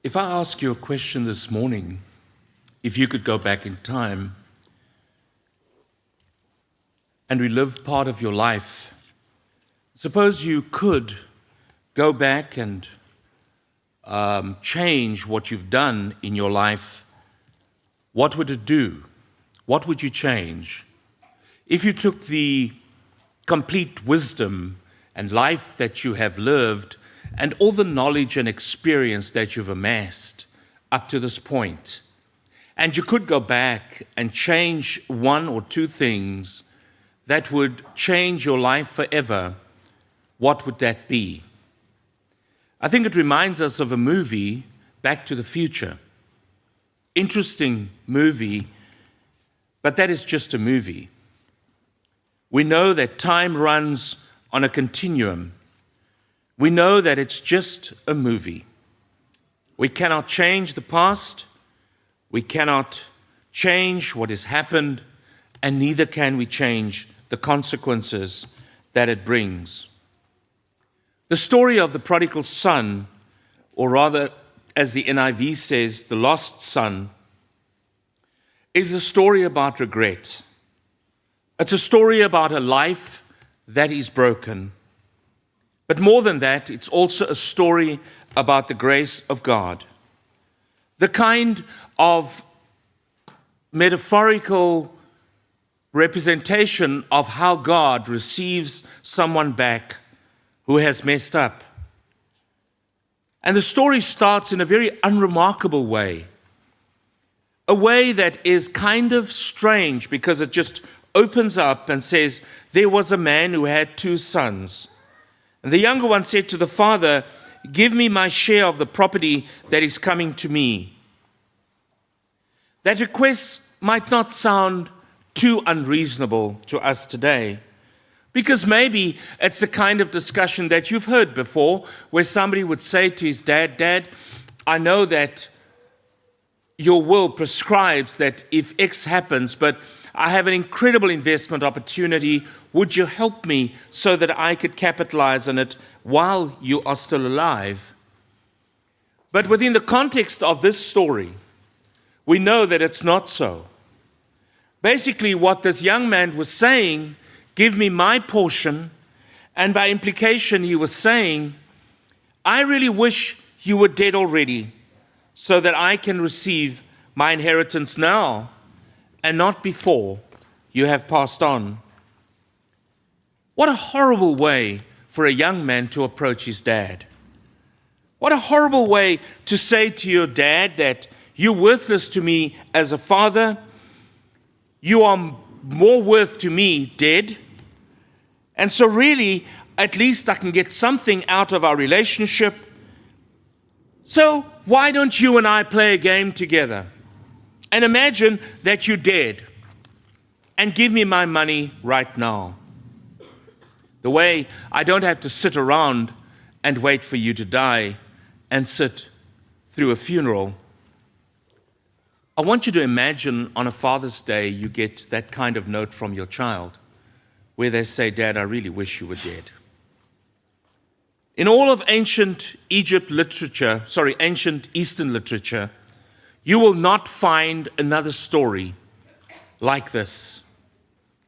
If I ask you a question this morning, if you could go back in time and relive part of your life, suppose you could go back and change what you've done in your life, what would it do? What would you change? If you took the complete wisdom and life that you have lived and all the knowledge and experience that you've amassed up to this point, and you could go back and change one or two things that would change your life forever, what would that be? I think it reminds us of a movie, Back to the Future. Interesting movie, but that is just a movie. We know that time runs on a continuum. We know that it's just a movie. We cannot change the past. We cannot change what has happened, and neither can we change the consequences that it brings. The story of the prodigal son, or rather, as the NIV says, the lost son, is a story about regret. It's a story about a life that is broken. But more than that, it's also a story about the grace of God. The kind of metaphorical representation of how God receives someone back who has messed up. And the story starts in a very unremarkable way. A way that is kind of strange because it just opens up and says, there was a man who had 2 sons. And the younger one said to the father, "Give me my share of the property that is coming to me." That request might not sound too unreasonable to us today, because maybe it's the kind of discussion that you've heard before, where somebody would say to his dad, "Dad, I know that your will prescribes that if X happens, but I have an incredible investment opportunity. Would you help me so that I could capitalize on it while you are still alive?" But within the context of this story, we know that it's not so. Basically, what this young man was saying, "Give me my portion," and by implication, he was saying, "I really wish you were dead already so that I can receive my inheritance now and not before you have passed on." What a horrible way for a young man to approach his dad. What a horrible way to say to your dad that you're worthless to me as a father, you are more worth to me dead, and so really, at least I can get something out of our relationship. So why don't you and I play a game together? And imagine that you're dead, and give me my money right now. The way I don't have to sit around and wait for you to die and sit through a funeral. I want you to imagine on a Father's Day you get that kind of note from your child where they say, "Dad, I really wish you were dead." In all of ancient Eastern literature, you will not find another story like this.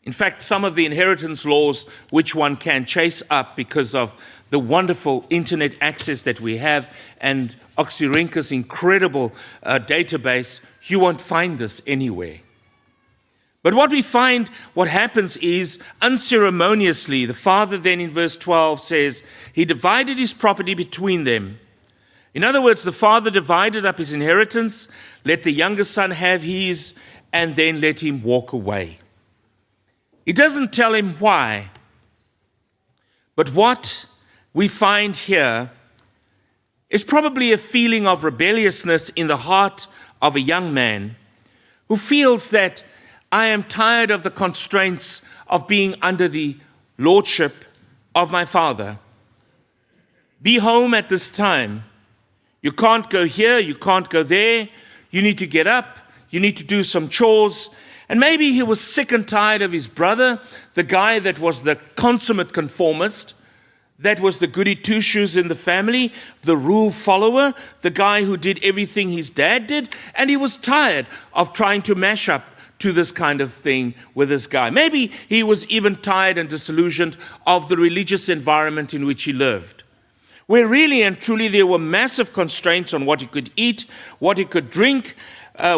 In fact, some of the inheritance laws, which one can chase up because of the wonderful internet access that we have and Oxyrhynchus' incredible database, you won't find this anywhere. But what we find, what happens is, unceremoniously, the father then in verse 12 says, he divided his property between them. In other words, the father divided up his inheritance, let the younger son have his, and then let him walk away. He doesn't tell him why. But what we find here is probably a feeling of rebelliousness in the heart of a young man who feels that I am tired of the constraints of being under the lordship of my father. Be home at this time. You can't go here, you can't go there. You need to get up, you need to do some chores. And maybe he was sick and tired of his brother, the guy that was the consummate conformist, that was the goody two-shoes in the family, the rule follower, the guy who did everything his dad did, and he was tired of trying to mash up to this kind of thing with this guy. Maybe he was even tired and disillusioned of the religious environment in which he lived, where really and truly there were massive constraints on what he could eat, what he could drink,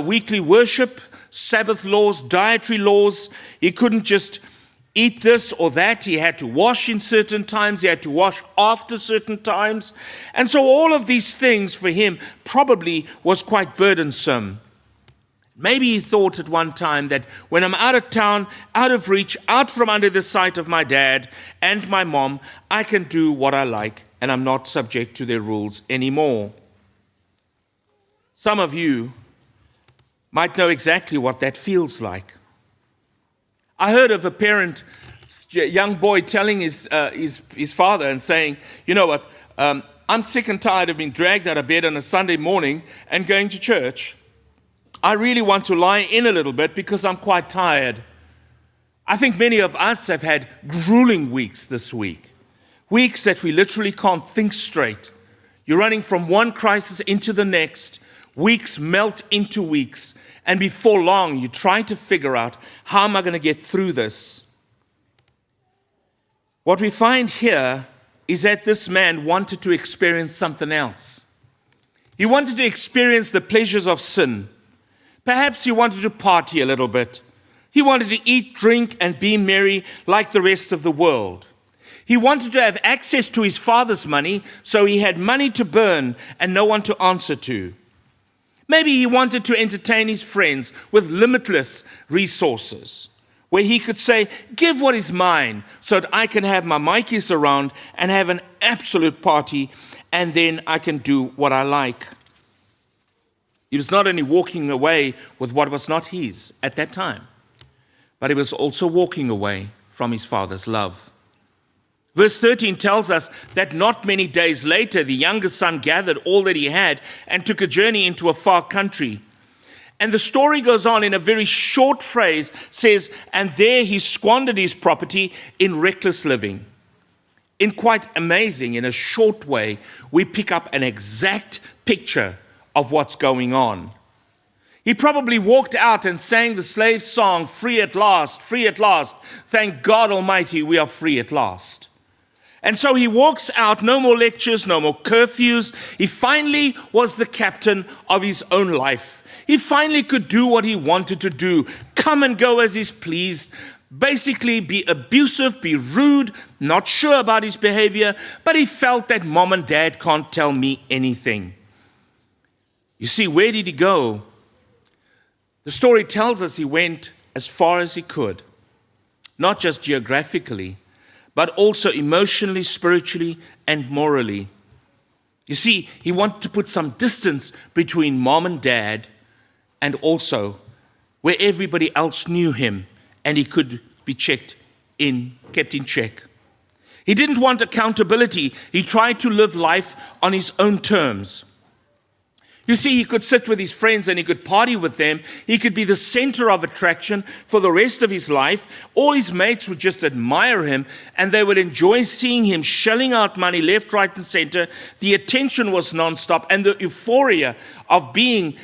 weekly worship, Sabbath laws, dietary laws. He couldn't just eat this or that. He had to wash in certain times. He had to wash after certain times. And so all of these things for him probably was quite burdensome. Maybe he thought at one time that when I'm out of town, out of reach, out from under the sight of my dad and my mom, I can do what I like and I'm not subject to their rules anymore. Some of you might know exactly what that feels like. I heard of a parent, young boy, telling his father and saying, you know what, I'm sick and tired of being dragged out of bed on a Sunday morning and going to church. I really want to lie in a little bit because I'm quite tired. I think many of us have had grueling weeks this week. Weeks that we literally can't think straight. You're running from one crisis into the next. Weeks melt into weeks. And before long, you try to figure out, how am I going to get through this? What we find here is that this man wanted to experience something else. He wanted to experience the pleasures of sin. Perhaps he wanted to party a little bit. He wanted to eat, drink, and be merry like the rest of the world. He wanted to have access to his father's money, so he had money to burn and no one to answer to. Maybe he wanted to entertain his friends with limitless resources, where he could say, give what is mine so that I can have my Mikeys around and have an absolute party, and then I can do what I like. He was not only walking away with what was not his at that time, but he was also walking away from his father's love. Verse 13 tells us that not many days later, the youngest son gathered all that he had and took a journey into a far country. And the story goes on in a very short phrase, says, and there he squandered his property in reckless living. In quite amazing, in a short way, we pick up an exact picture of what's going on. He probably walked out and sang the slave song, free at last, free at last. Thank God Almighty, we are free at last. And so he walks out, no more lectures, no more curfews. He finally was the captain of his own life. He finally could do what he wanted to do, come and go as he's pleased, basically be abusive, be rude, not sure about his behavior, but he felt that mom and dad can't tell me anything. You see, where did he go? The story tells us he went as far as he could, not just geographically, but also emotionally, spiritually, and morally. You see, he wanted to put some distance between mom and dad, and also where everybody else knew him, and he could be kept in check. He didn't want accountability. He tried to live life on his own terms. You see, he could sit with his friends and he could party with them. He could be the center of attraction for the rest of his life. All his mates would just admire him and they would enjoy seeing him shelling out money left, right, and center. The attention was nonstop, and the euphoria of being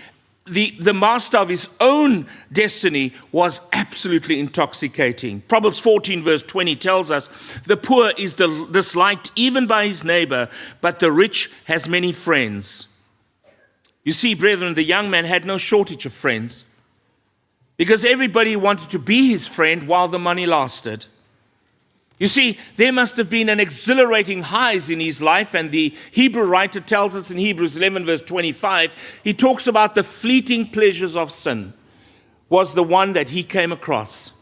the master of his own destiny was absolutely intoxicating. Proverbs 14 verse 20 tells us, the poor is disliked even by his neighbor, but the rich has many friends. You see, brethren, the young man had no shortage of friends because everybody wanted to be his friend while the money lasted. You see, there must have been an exhilarating highs in his life, and the Hebrew writer tells us in Hebrews 11 verse 25, he talks about the fleeting pleasures of sin was the one that he came across.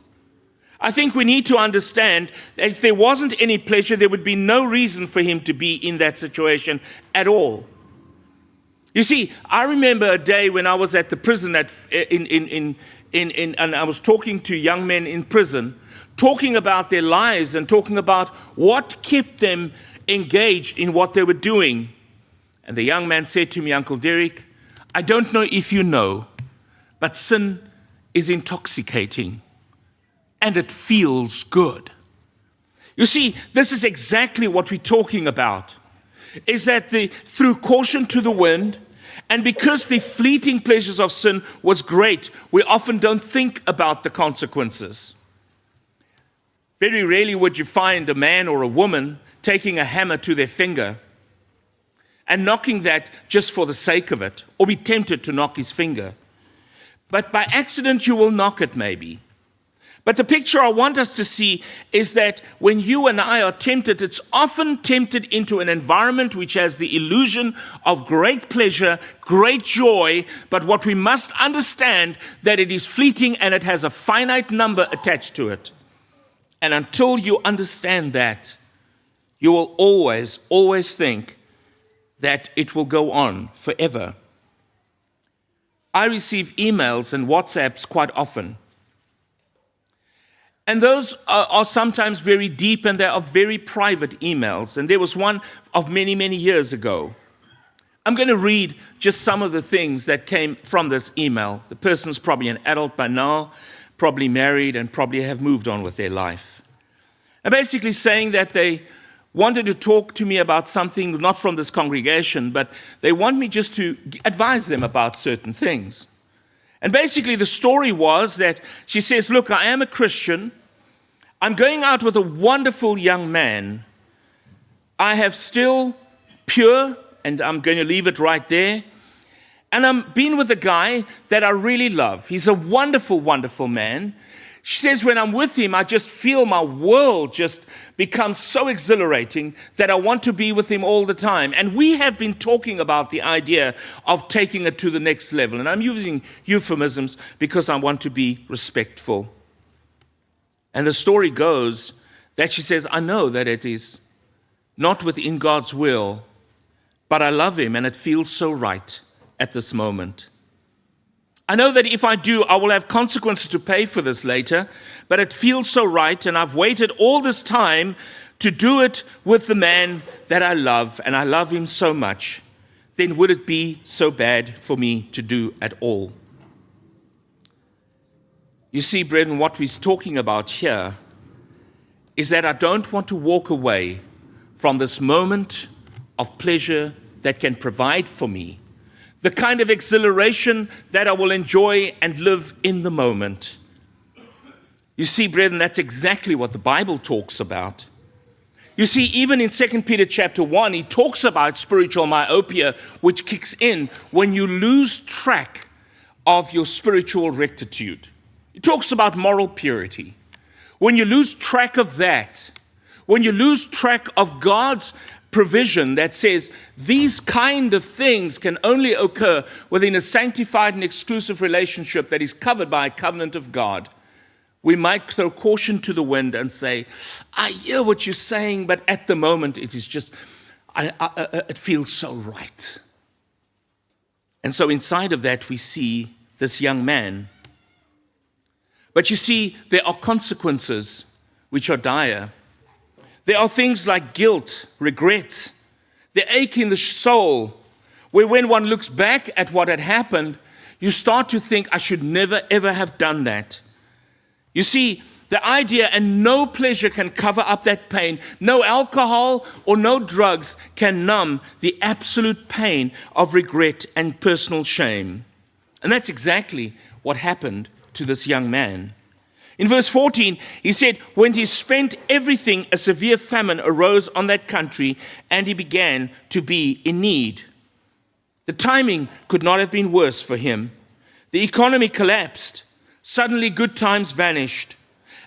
I think we need to understand that if there wasn't any pleasure, there would be no reason for him to be in that situation at all. You see, I remember a day when I was at the prison and I was talking to young men in prison, talking about their lives and talking about what kept them engaged in what they were doing. And the young man said to me, Uncle Dereck, I don't know if you know, but sin is intoxicating and it feels good. You see, this is exactly what we're talking about, is that through caution to the wind, and because the fleeting pleasures of sin was great, we often don't think about the consequences. Very rarely would you find a man or a woman taking a hammer to their finger and knocking that just for the sake of it, or be tempted to knock his finger. But by accident, you will knock it maybe. But the picture I want us to see is that when you and I are tempted, it's often tempted into an environment which has the illusion of great pleasure, great joy, but what we must understand that it is fleeting and it has a finite number attached to it. And until you understand that, you will always think that it will go on forever. I receive emails and WhatsApps quite often. And those are sometimes very deep and they are very private emails. And there was one of many, many years ago. I'm going to read just some of the things that came from this email. The person's probably an adult by now, probably married, and probably have moved on with their life. And basically saying that they wanted to talk to me about something, not from this congregation, but they want me just to advise them about certain things. And basically the story was that she says, look, I am a Christian. I'm going out with a wonderful young man. I have still pure, and I'm going to leave it right there. And I'm being with a guy that I really love. He's a wonderful, wonderful man. She says, when I'm with him, I just feel my world just becomes so exhilarating that I want to be with him all the time. And we have been talking about the idea of taking it to the next level. And I'm using euphemisms because I want to be respectful. And the story goes that she says, I know that it is not within God's will, but I love him and it feels so right at this moment. I know that if I do, I will have consequences to pay for this later, but it feels so right, and I've waited all this time to do it with the man that I love, and I love him so much. Then would it be so bad for me to do at all? You see, brethren, what we're talking about here is that I don't want to walk away from this moment of pleasure that can provide for me the kind of exhilaration that I will enjoy and live in the moment. You see, brethren, that's exactly what the Bible talks about. You see, even in 2 Peter chapter 1, he talks about spiritual myopia, which kicks in when you lose track of your spiritual rectitude. He talks about moral purity. When you lose track of that, when you lose track of God's provision that says these kind of things can only occur within a sanctified and exclusive relationship that is covered by a covenant of God, we might throw caution to the wind and say, I hear what you're saying, but at the moment it is just, it feels so right. And so inside of that we see this young man. But you see, there are consequences which are dire. There are things like guilt, regret, the ache in the soul, where when one looks back at what had happened, you start to think, I should never, ever have done that. You see, the idea, and no pleasure can cover up that pain. No alcohol or no drugs can numb the absolute pain of regret and personal shame. And that's exactly what happened to this young man. In verse 14, he said, when he spent everything, a severe famine arose on that country, and he began to be in need. The timing could not have been worse for him. The economy collapsed. Suddenly, good times vanished.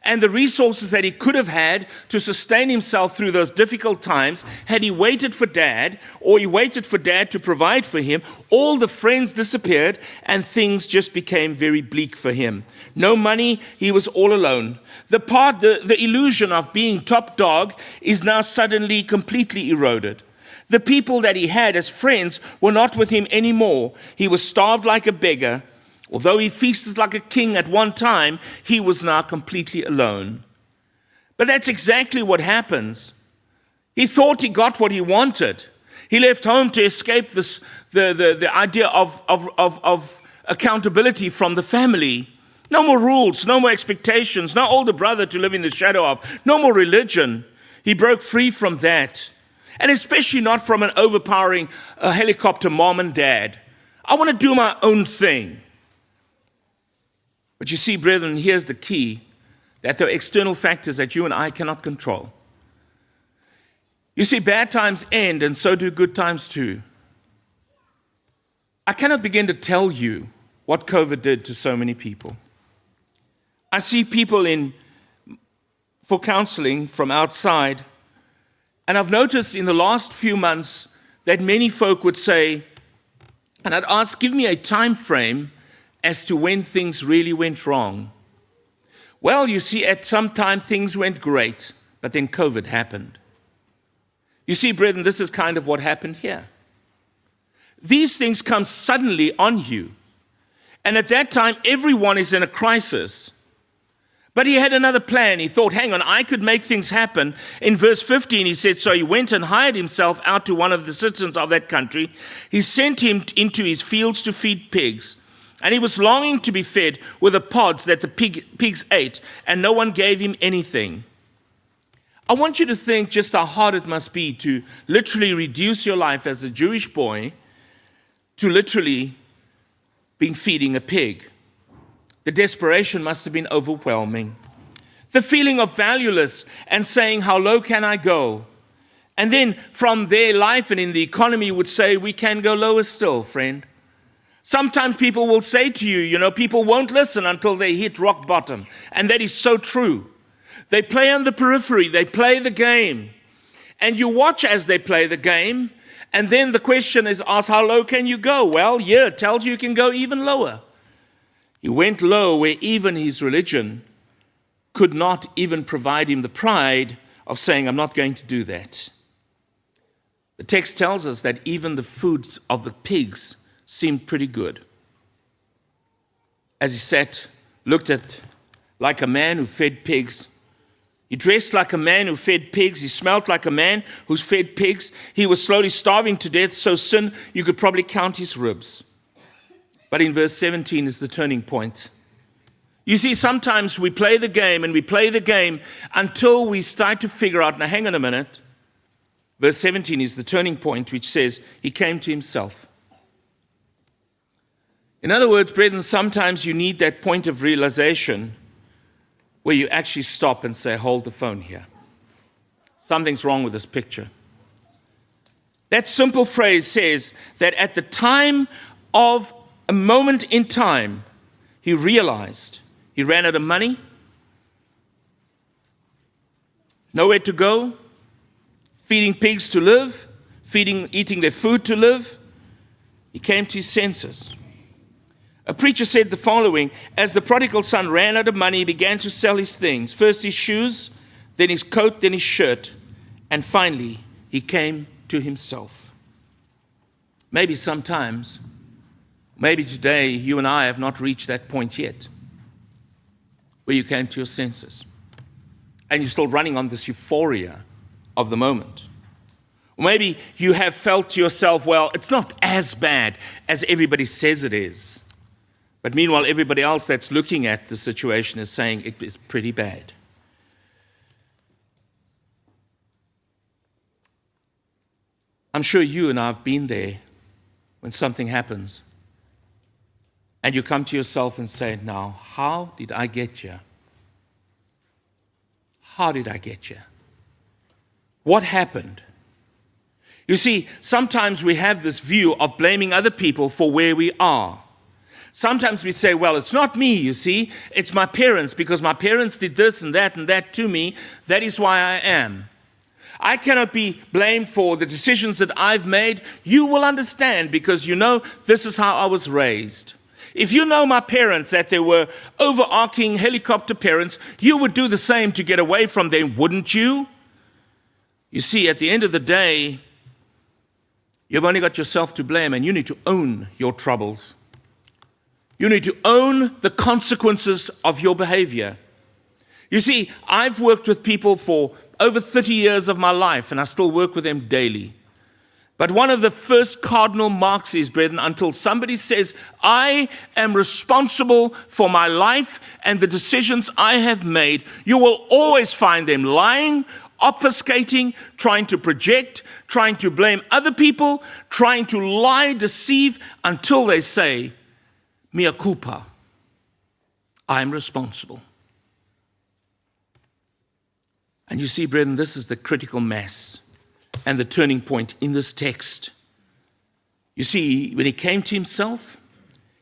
And the resources that he could have had to sustain himself through those difficult times, had he waited for Dad, or he waited for Dad to provide for him, all the friends disappeared, and things just became very bleak for him. No money, he was all alone. The illusion of being top dog is now suddenly completely eroded. The people that he had as friends were not with him anymore. He was starved like a beggar. Although he feasted like a king at one time, he was now completely alone. But that's exactly what happens. He thought he got what he wanted. He left home to escape the idea of accountability from the family. No more rules, no more expectations, no older brother to live in the shadow of, no more religion. He broke free from that, and especially not from an overpowering helicopter mom and dad. I want to do my own thing. But you see, brethren, here's the key, that there are external factors that you and I cannot control. You see, bad times end, and so do good times too. I cannot begin to tell you what COVID did to so many people. I see people in for counseling from outside, and I've noticed in the last few months that many folk would say, and I'd ask, give me a time frame as to when things really went wrong. Well, you see, at some time things went great, but then COVID happened. You see, brethren, this is kind of what happened here. These things come suddenly on you. And at that time, everyone is in a crisis. But he had another plan. He thought, hang on, I could make things happen. In verse 15, he said, so he went and hired himself out to one of the citizens of that country. He sent him into his fields to feed pigs. And he was longing to be fed with the pods that the pigs ate, and no one gave him anything. I want you to think just how hard it must be to literally reduce your life as a Jewish boy to literally being feeding a pig. The desperation must have been overwhelming. The feeling of valueless and saying, how low can I go? And then from their life and in the economy would say, we can go lower still, friend. Sometimes people will say to you, people won't listen until they hit rock bottom. And that is so true. They play on the periphery, they play the game. And you watch as they play the game, and then the question is asked, how low can you go? Well, yeah, it tells you can go even lower. He went low where even his religion could not even provide him the pride of saying, I'm not going to do that. The text tells us that even the foods of the pigs seemed pretty good. As he sat, looked at like a man who fed pigs. He dressed like a man who fed pigs. He smelled like a man who's fed pigs. He was slowly starving to death, so thin you could probably count his ribs. But in verse 17 is the turning point. You see, sometimes we play the game and we play the game until we start to figure out, now hang on a minute. Verse 17 is the turning point, which says, he came to himself. In other words, brethren, sometimes you need that point of realization where you actually stop and say, hold the phone here. Something's wrong with this picture. That simple phrase says that at the time of a moment in time, he realized he ran out of money, nowhere to go, feeding pigs to live, eating their food to live. He came to his senses. A preacher said the following, as the prodigal son ran out of money, he began to sell his things. First his shoes, then his coat, then his shirt, and finally he came to himself. Maybe sometimes, maybe today, you and I have not reached that point yet, where you came to your senses, and you're still running on this euphoria of the moment. Or maybe you have felt to yourself, well, it's not as bad as everybody says it is. But meanwhile, everybody else that's looking at the situation is saying it is pretty bad. I'm sure you and I have been there when something happens. And you come to yourself and say, now, how did I get here? How did I get here? What happened? You see, sometimes we have this view of blaming other people for where we are. Sometimes we say, well, it's not me, you see. It's my parents, because my parents did this and that to me. That is why I am. I cannot be blamed for the decisions that I've made. You will understand, because you know this is how I was raised. If you know my parents, that they were overarching helicopter parents, you would do the same to get away from them, wouldn't you? You see, at the end of the day, you've only got yourself to blame, and you need to own your troubles. You need to own the consequences of your behavior. You see, I've worked with people for over 30 years of my life, and I still work with them daily. But one of the first cardinal marks is, brethren, until somebody says, I am responsible for my life and the decisions I have made, you will always find them lying, obfuscating, trying to project, trying to blame other people, trying to lie, deceive, until they say, mea culpa, I'm responsible. And you see, brethren, this is the critical mass and the turning point in this text. You see, when he came to himself,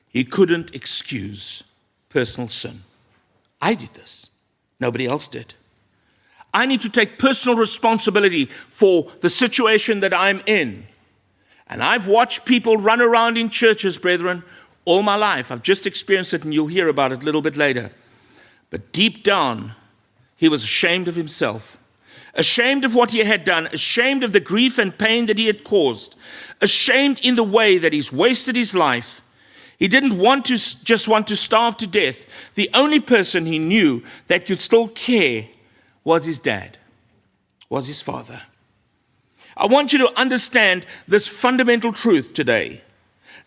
he couldn't excuse personal sin. I did this. Nobody else did. I need to take personal responsibility for the situation that I'm in. And I've watched people run around in churches, brethren, all my life. I've just experienced it, and you'll hear about it a little bit later. But deep down, he was ashamed of himself, ashamed of what he had done, ashamed of the grief and pain that he had caused, ashamed in the way that he's wasted his life. He didn't just want to starve to death. The only person he knew that could still care was his dad, was his father. I want you to understand this fundamental truth today.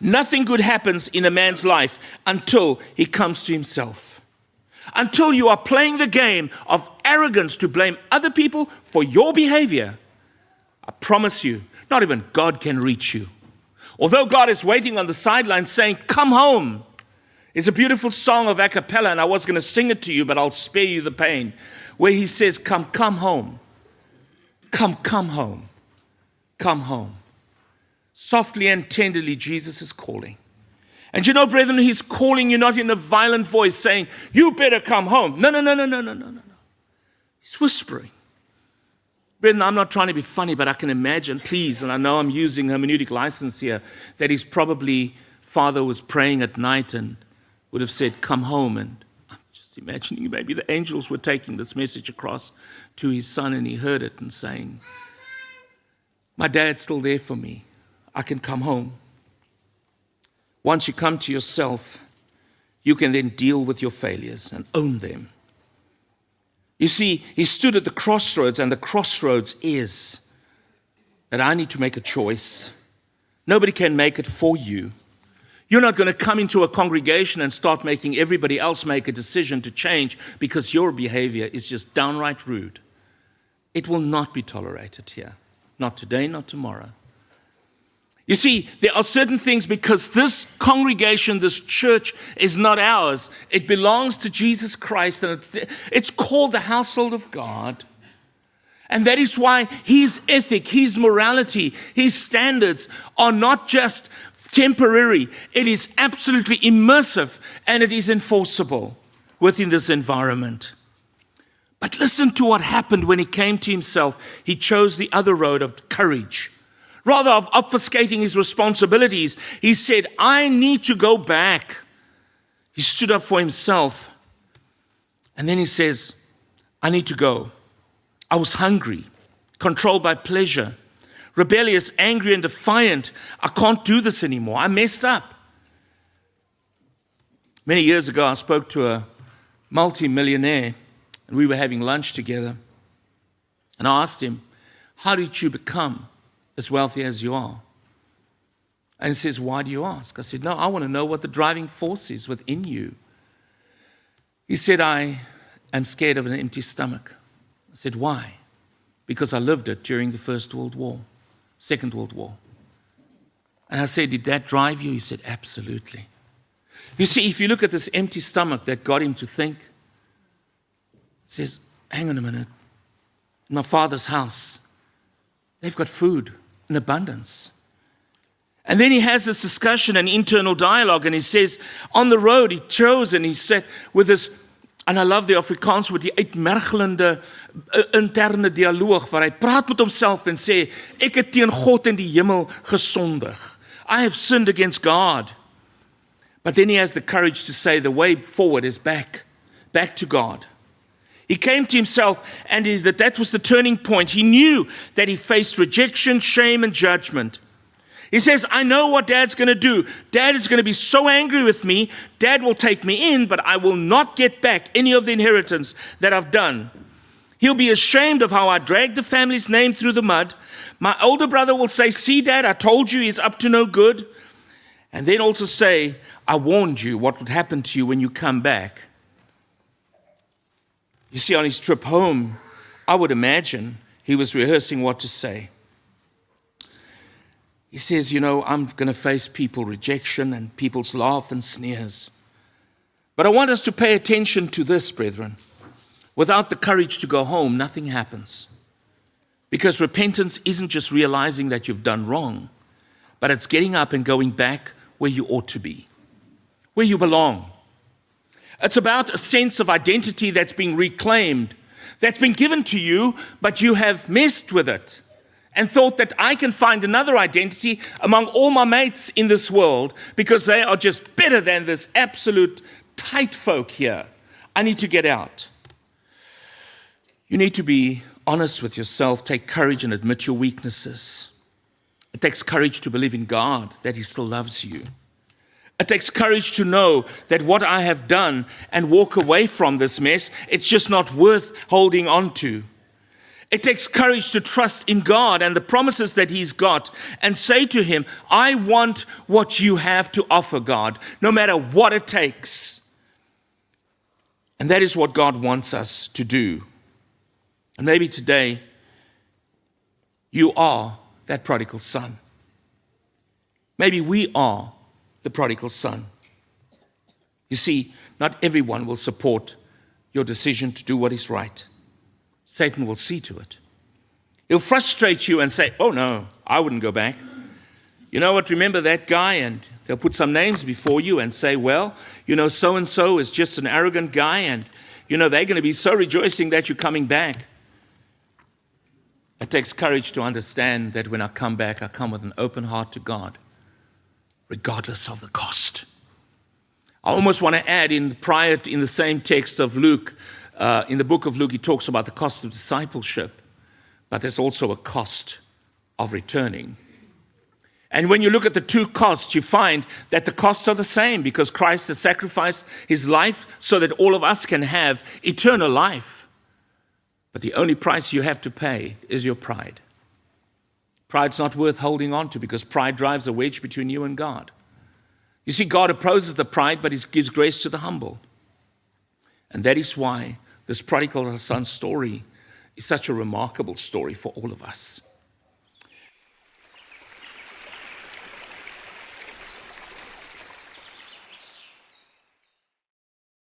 Nothing good happens in a man's life until he comes to himself. Until you are playing the game of arrogance to blame other people for your behavior, I promise you, not even God can reach you. Although God is waiting on the sidelines saying, come home. It's a beautiful song of a cappella, and I was going to sing it to you, but I'll spare you the pain, where he says, come home. Come home. Come home. Softly and tenderly, Jesus is calling. And you know, brethren, he's calling you not in a violent voice saying, you better come home. No. He's whispering. Brethren, I'm not trying to be funny, but I can imagine, please, and I know I'm using hermeneutic license here, that his probably father was praying at night and would have said, come home. And I'm just imagining maybe the angels were taking this message across to his son, and he heard it and saying, my dad's still there for me. I can come home. Once you come to yourself, you can then deal with your failures and own them. You see, he stood at the crossroads, and the crossroads is that I need to make a choice. Nobody can make it for you. You're not going to come into a congregation and start making everybody else make a decision to change because your behavior is just downright rude. It will not be tolerated here. Not today, not tomorrow. You see, there are certain things, because this congregation, this church is not ours. It belongs to Jesus Christ, and it's called the household of God. And that is why his ethic, his morality, his standards are not just temporary. It is absolutely immersive, and it is enforceable within this environment. But listen to what happened when he came to himself. He chose the other road of courage. Rather of obfuscating his responsibilities, he said, I need to go back. He stood up for himself. And then he says, I need to go. I was hungry, controlled by pleasure, rebellious, angry, and defiant. I can't do this anymore. I messed up. Many years ago, I spoke to a multi-millionaire, and we were having lunch together. And I asked him, how did you become as wealthy as you are? And he says, why do you ask? I said, no, I want to know what the driving force is within you. He said, I am scared of an empty stomach. I said, why? Because I lived it during the First World War, Second World War. And I said, did that drive you? He said, absolutely. You see, if you look at this empty stomach that got him to think, it says, hang on a minute, in my father's house, they've got food in abundance. And then he has this discussion and internal dialogue, and he says, on the road, he chose, and he sat with this, and I love the Afrikaans woord, die uitmergelende interne dialoog, waar hy praat met homself en sê, ek het teen God in die hemel gesondig. I have sinned against God. But then he has the courage to say the way forward is back to God. He came to himself, and that was the turning point. He knew that he faced rejection, shame, and judgment. He says, I know what Dad's going to do. Dad is going to be so angry with me. Dad will take me in, but I will not get back any of the inheritance that I've done. He'll be ashamed of how I dragged the family's name through the mud. My older brother will say, see, Dad, I told you he's up to no good. And then also say, I warned you what would happen to you when you come back. You see, on his trip home, I would imagine he was rehearsing what to say. He says, I'm going to face people rejection and people's laugh and sneers. But I want us to pay attention to this, brethren. Without the courage to go home, nothing happens. Because repentance isn't just realizing that you've done wrong, but it's getting up and going back where you ought to be, where you belong. It's about a sense of identity that's been reclaimed, that's been given to you, but you have messed with it and thought that I can find another identity among all my mates in this world because they are just better than this absolute tight folk here. I need to get out. You need to be honest with yourself, take courage and admit your weaknesses. It takes courage to believe in God, that He still loves you. It takes courage to know that what I have done and walk away from this mess, it's just not worth holding on to. It takes courage to trust in God and the promises that He's got and say to Him, I want what you have to offer, God, no matter what it takes. And that is what God wants us to do. And maybe today, you are that prodigal son. Maybe we are the prodigal son. You see, not everyone will support your decision to do what is right. Satan will see to it. He'll frustrate you and say, oh no, I wouldn't go back. You know what, remember that guy? And they'll put some names before you and say, well, so-and-so is just an arrogant guy and, they're going to be so rejoicing that you're coming back. It takes courage to understand that when I come back, I come with an open heart to God, regardless of the cost. I almost want to add in the same text of Luke, in the book of Luke, he talks about the cost of discipleship, but there's also a cost of returning. And when you look at the two costs, you find that the costs are the same because Christ has sacrificed His life so that all of us can have eternal life. But the only price you have to pay is your pride. Pride's not worth holding on to because pride drives a wedge between you and God. You see, God opposes the pride, but He gives grace to the humble. And that is why this prodigal son story is such a remarkable story for all of us.